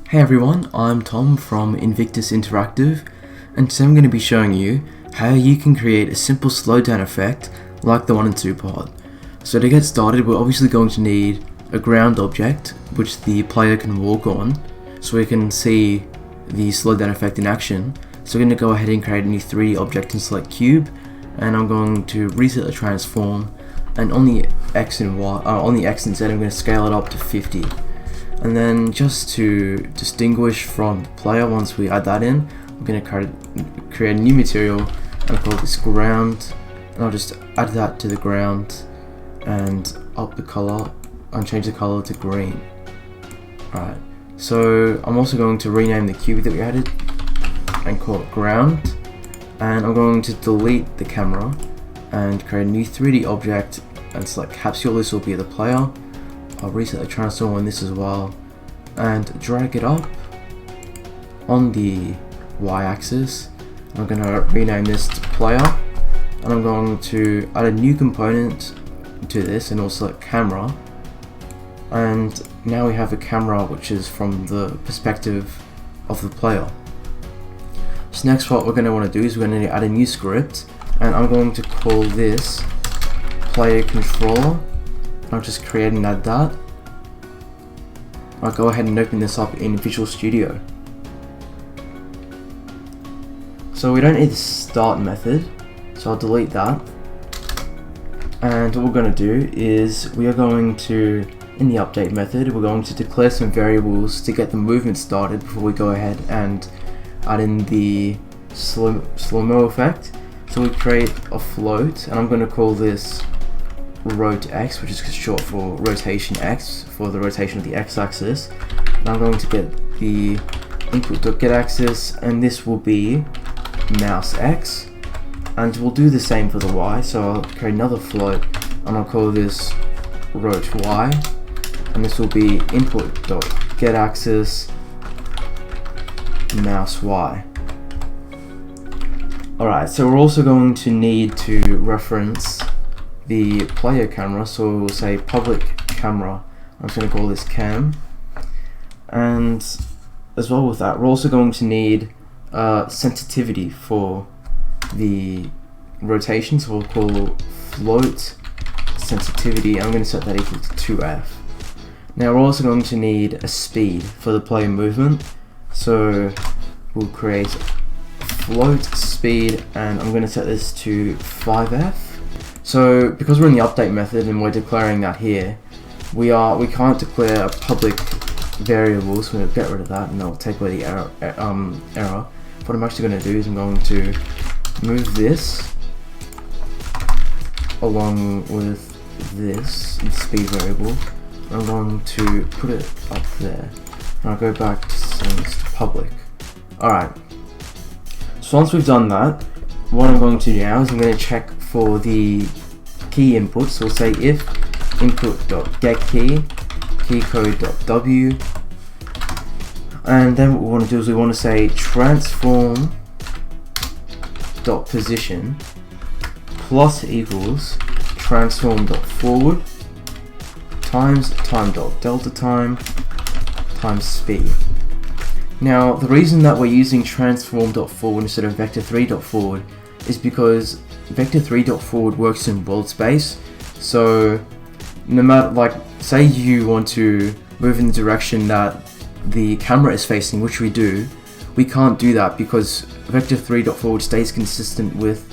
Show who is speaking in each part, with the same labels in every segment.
Speaker 1: Hey everyone, I'm Tom from Invictus Interactive, and today I'm going to be showing you how you can create a simple slowdown effect like the one in SUPERHOT. So to get started, we're obviously going to need a ground object which the player can walk on so we can see the slowdown effect in action. So we're going to go ahead and create a new 3D object and select cube, and I'm going to reset the transform, and on the X and Y, on the X and Z, I'm going to scale it up to 50. And then just to distinguish from the player, once we add that in, I'm going to create a new material, and I'll call this ground, and I'll just add that to the ground and up the color and change the color to green. Alright, so I'm also going to rename the cube that we added and call it ground, and I'm going to delete the camera and create a new 3D object and select capsule. This will be the player. I'll reset the transform on this as well and drag it up on the y-axis. I'm going to rename this to player, and I'm going to add a new component to this and also select camera, and now we have a camera which is from the perspective of the player. So next, what we're going to want to do is we're going to add a new script, and I'm going to call this player controller. I'll just create and add that. I'll go ahead and open this up in Visual Studio. So we don't need the start method, so I'll delete that. And what we're going to do is we are going to, in the update method, we're going to declare some variables to get the movement started before we go ahead and add in the slow-mo effect. So we create a float, and I'm going to call this rot x, which is short for rotation x, for the rotation of the x-axis. And I'm going to get the input.getAxis, and this will be mouse x, and we'll do the same for the y. So I'll create another float, and I'll call this rot y, and this will be input.getAxis mouse y. Alright, so we're also going to need to reference the player camera, so we'll say public camera. I'm just going to call this cam, and as well with that, we're also going to need sensitivity for the rotation, so we'll call float sensitivity. I'm going to set that equal to 2f. Now we're also going to need a speed for the player movement, so we'll create float speed, and I'm going to set this to 5f. So because we're in the update method and we're declaring that here, we can't declare a public variable, so we'll get rid of that and I'll take away the error. What I'm actually going to do is I'm going to move this along with this, the speed variable. I'm going to put it up there, and I'll go back to setting this to public. Alright, so once we've done that, what I'm going to do now is I'm going to check for the key inputs. So we'll say if input.getKey, keycode.w, and then what we want to do is we want to say transform.position plus equals transform.forward times time.delta time times speed. Now the reason that we're using transform.forward instead of vector3.forward is because vector3.forward works in world space. So no matter, like, say you want to move in the direction that the camera is facing, which we do, we can't do that because vector3.forward stays consistent with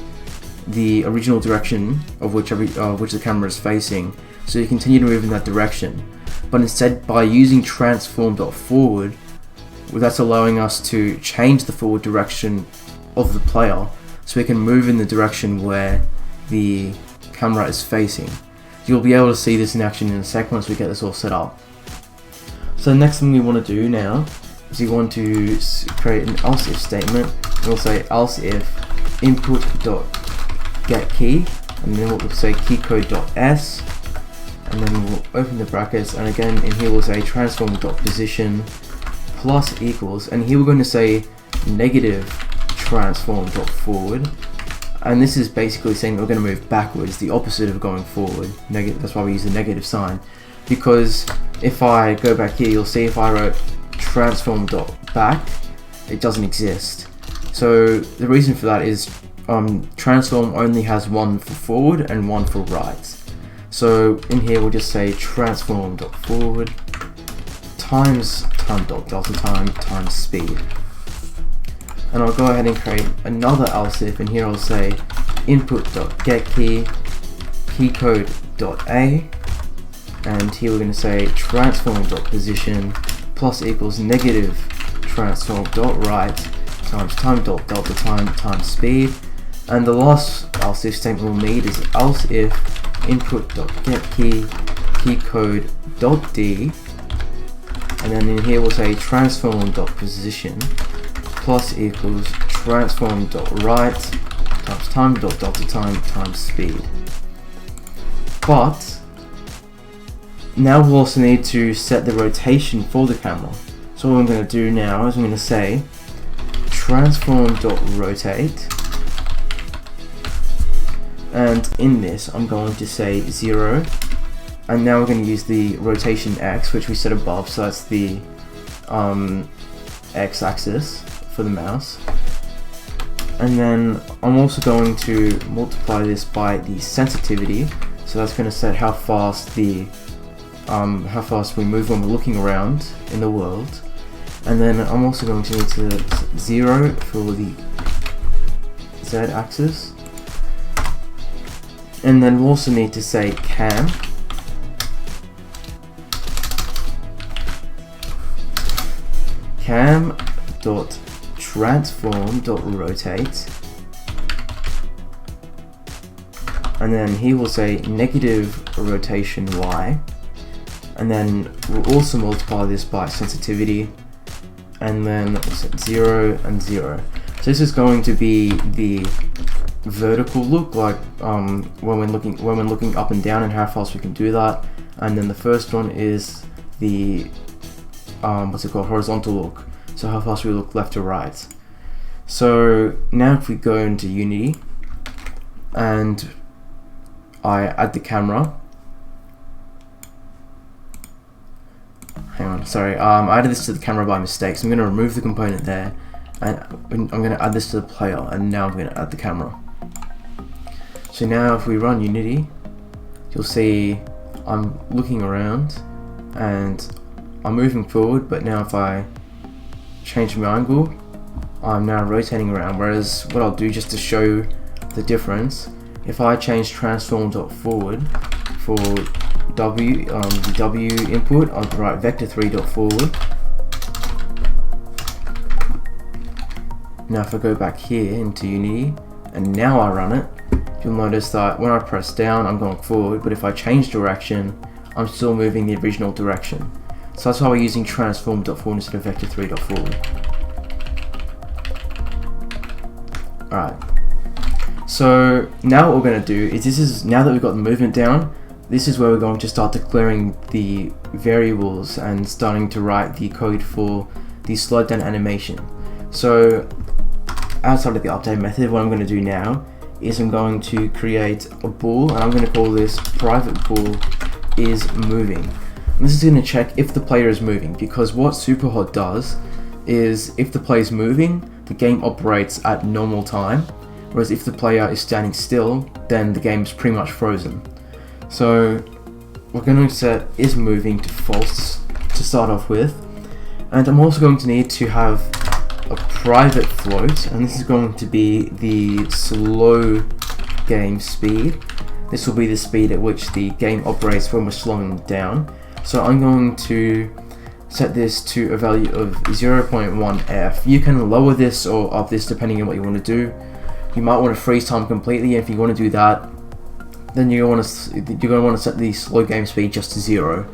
Speaker 1: the original direction of which the camera is facing. So you continue to move in that direction. But instead, by using transform.forward, that's allowing us to change the forward direction of the player, so we can move in the direction where the camera is facing. You'll be able to see this in action in a sec once we get this all set up. So the next thing we want to do now is we want to create an else if statement. We'll say else if input.getKey, and then we'll say keycode.s, and then we'll open the brackets, and again in here we'll say transform.position plus equals, and here we're going to say negative transform.forward, and this is basically saying we're going to move backwards, the opposite of going forward. That's why we use the negative sign, because if I go back here, you'll see if I wrote transform.back, it doesn't exist. So the reason for that is transform only has one for forward and one for right. So in here we'll just say transform.forward times time.delta time times speed. And I'll go ahead and create another else if, and here I'll say input.getKey keycode.a, and here we're going to say transform.position plus equals negative transform.right times time.delta time times speed. And the last else if statement we'll need is else if input.getKey keycode.d, and then in here we'll say transform.position plus equals transform.right times time.delta time times speed. But now we'll also need to set the rotation for the camera. So what I'm going to do now is I'm going to say transform.rotate, and in this I'm going to say 0, and now we're going to use the rotation X, which we set above, so that's the X axis for the mouse. And then I'm also going to multiply this by the sensitivity, so that's going to set how fast we move when we're looking around in the world. And then I'm also going to need to set 0 for the Z axis, and then we'll also need to say cam dot transform dot rotate, and then here we'll say negative rotation Y, and then we'll also multiply this by sensitivity, and then we'll set 0 and 0. So this is going to be the vertical look, like when we're looking up and down and how fast we can do that. And then the first one is the horizontal look, so how fast we look left to right. So now if we go into Unity and I add the camera, hang on, sorry, I added this to the camera by mistake, so I'm going to remove the component there, and I'm going to add this to the player, and now I'm going to add the camera. So now if we run Unity, you'll see I'm looking around and I'm moving forward, but now if I change my angle, I'm now rotating around. Whereas what I'll do, just to show the difference, if I change transform.forward for W, the W input, I'll write vector3.forward. Now if I go back here into Unity and now I run it, you'll notice that when I press down I'm going forward, but if I change direction I'm still moving the original direction. So that's why we're using transform.forward instead of vector3.forward. Alright, so now what we're going to do is now that we've got the movement down, this is where we're going to start declaring the variables and starting to write the code for the slowdown animation. So outside of the update method, what I'm going to do now is I'm going to create a bool, and I'm going to call this private bool is moving. And this is going to check if the player is moving, because what SUPERHOT does is if the player is moving, the game operates at normal time, whereas if the player is standing still, then the game is pretty much frozen. So we're going to set is moving to false to start off with, and I'm also going to need to have a private float, and this is going to be the slow game speed. This will be the speed at which the game operates when we're slowing down. So I'm going to set this to a value of 0.1f. You can lower this or up this depending on what you want to do. You might want to freeze time completely, and if you want to do that, then you're going to want to set the slow game speed just to 0.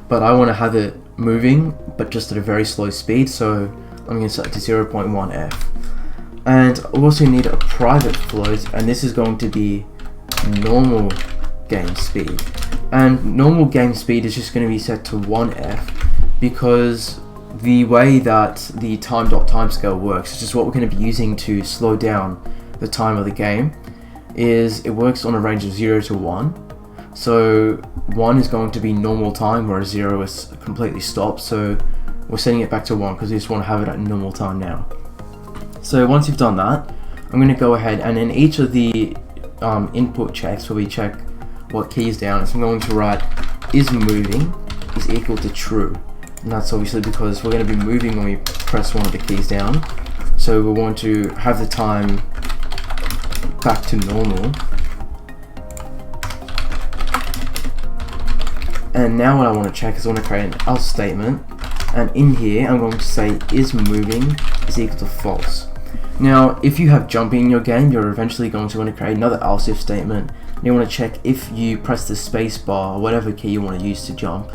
Speaker 1: But I want to have it moving, but just at a very slow speed, so I'm going to set it to 0.1f. And I also need a private float, and this is going to be normal game speed. And normal game speed is just going to be set to 1f, because the way that the time.timescale works, which is what we're going to be using to slow down the time of the game, is it works on a range of 0 to 1. So 1 is going to be normal time, whereas 0 is completely stopped. So we're setting it back to 1 because we just want to have it at normal time now. So once you've done that, I'm going to go ahead and in each of the input checks where we check what key is down, so I'm going to write is moving is equal to true. And that's obviously because we're going to be moving when we press one of the keys down. So we want to have the time back to normal. And now what I want to check is I want to create an else statement. And in here I'm going to say is moving is equal to false. Now if you have jumping in your game, you're eventually going to want to create another else if statement. And you want to check if you press the space bar or whatever key you want to use to jump.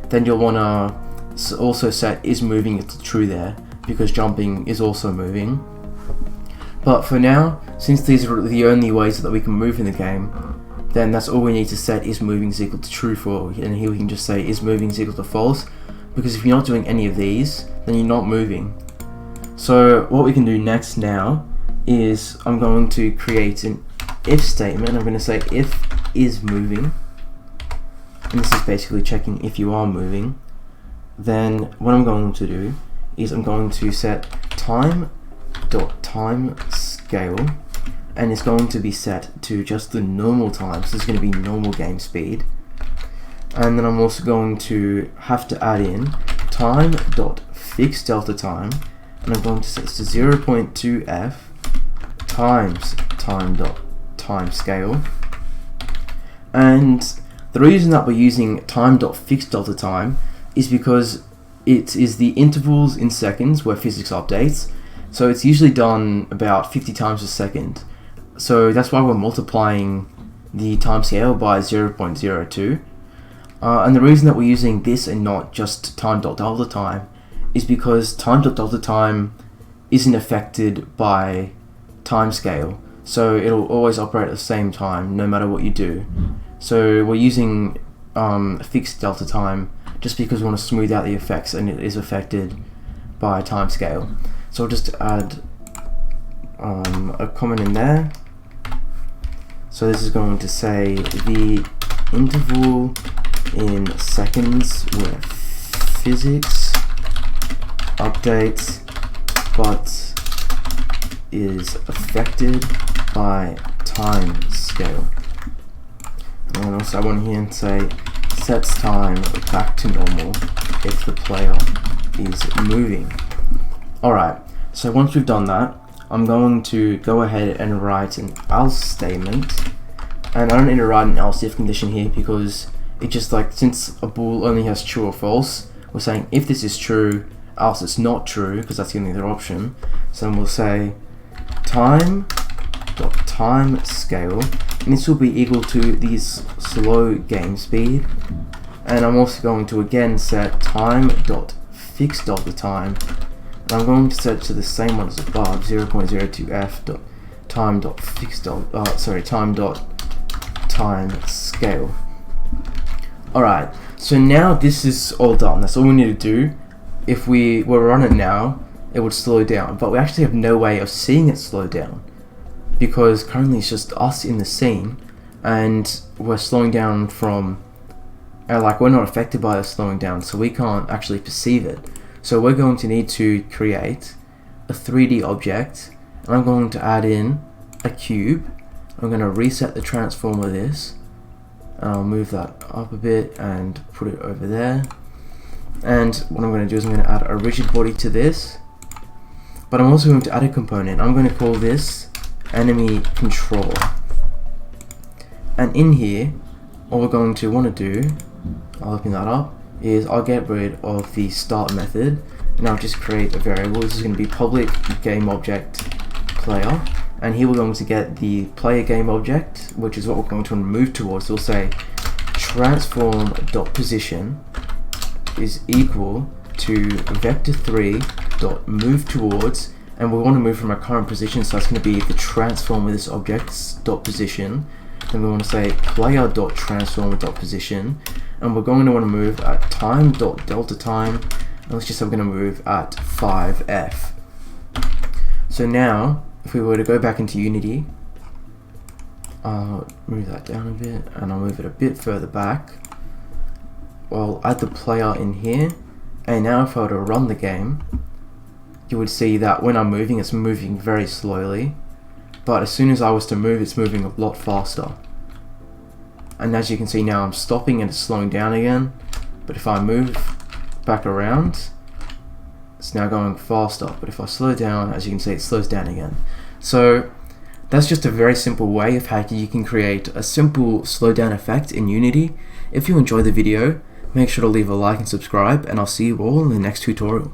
Speaker 1: Then you'll want to also set is moving to true there, because jumping is also moving. But for now, since these are the only ways that we can move in the game, then that's all we need to set is moving is equal to true for, and here we can just say is moving is equal to false, because if you're not doing any of these, then you're not moving. So what we can do next now is I'm going to create an if statement. I'm going to say if is moving, and this is basically checking if you are moving. Then what I'm going to do is I'm going to set time.timescale, and it's going to be set to just the normal time, so it's going to be normal game speed. And then I'm also going to have to add in time.fixedDeltaTime, and I'm going to set this to 0.2f times time.timescale. And the reason that we're using time.fixedDeltaTime is because it is the intervals in seconds where physics updates, so it's usually done about 50 times a second. So that's why we're multiplying the time scale by 0.02. And the reason that we're using this and not just time.delta is because time.delta isn't affected by time scale, so it'll always operate at the same time no matter what you do. So we're using fixed delta time just because we want to smooth out the effects, and it is affected by time scale. So I'll just add a comment in there. So this is going to say the interval in seconds where physics updates but is affected by time scale. And also I want here and say sets time back to normal if the player is moving. Alright, so once we've done that, I'm going to go ahead and write an else statement. And I don't need to write an else if condition here because it just since a bool only has true or false, we're saying if this is true, else it's not true, because that's the only other option. So then we'll say time.timescale, and this will be equal to the slow game speed. And I'm also going to again set time.fixedDeltaTime, and I'm going to set it to the same one as above, 0.02f time.timescale. Alright, so now this is all done. That's all we need to do. If we were on it now, it would slow down, but we actually have no way of seeing it slow down because currently it's just us in the scene, and we're slowing down from we're not affected by the slowing down, so we can't actually perceive it. So we're going to need to create a 3D object, and I'm going to add in a cube. I'm going to reset the transform of this, and I'll move that up a bit and put it over there. And what I'm going to do is I'm going to add a rigid body to this, but I'm also going to add a component. I'm going to call this enemy control, and in here what we're going to want to do, I'll open that up, is I'll get rid of the start method, and I'll just create a variable. This is going to be public game object player, and here we're going to get the player game object, which is what we're going to move towards. So we'll say transform.position is equal to vector3.move towards, and we want to move from our current position, so that's going to be the transform with this object's dot position. Then we want to say player.transform.position, and we're going to want to move at time.delta, and let's just say we're going to move at 5f. So now if we were to go back into Unity, I'll move that down a bit, and I'll move it a bit further back. I'll add the player in here, And now if I were to run the game, you would see that when I'm moving, it's moving very slowly, but as soon as I was to move, it's moving a lot faster. And as you can see now, I'm stopping and it's slowing down again, but if I move back around, it's now going faster, but if I slow down, as you can see, it slows down again. So that's just a very simple way of how you can create a simple slowdown effect in Unity. If you enjoyed the video, make sure to leave a like and subscribe, and I'll see you all in the next tutorial.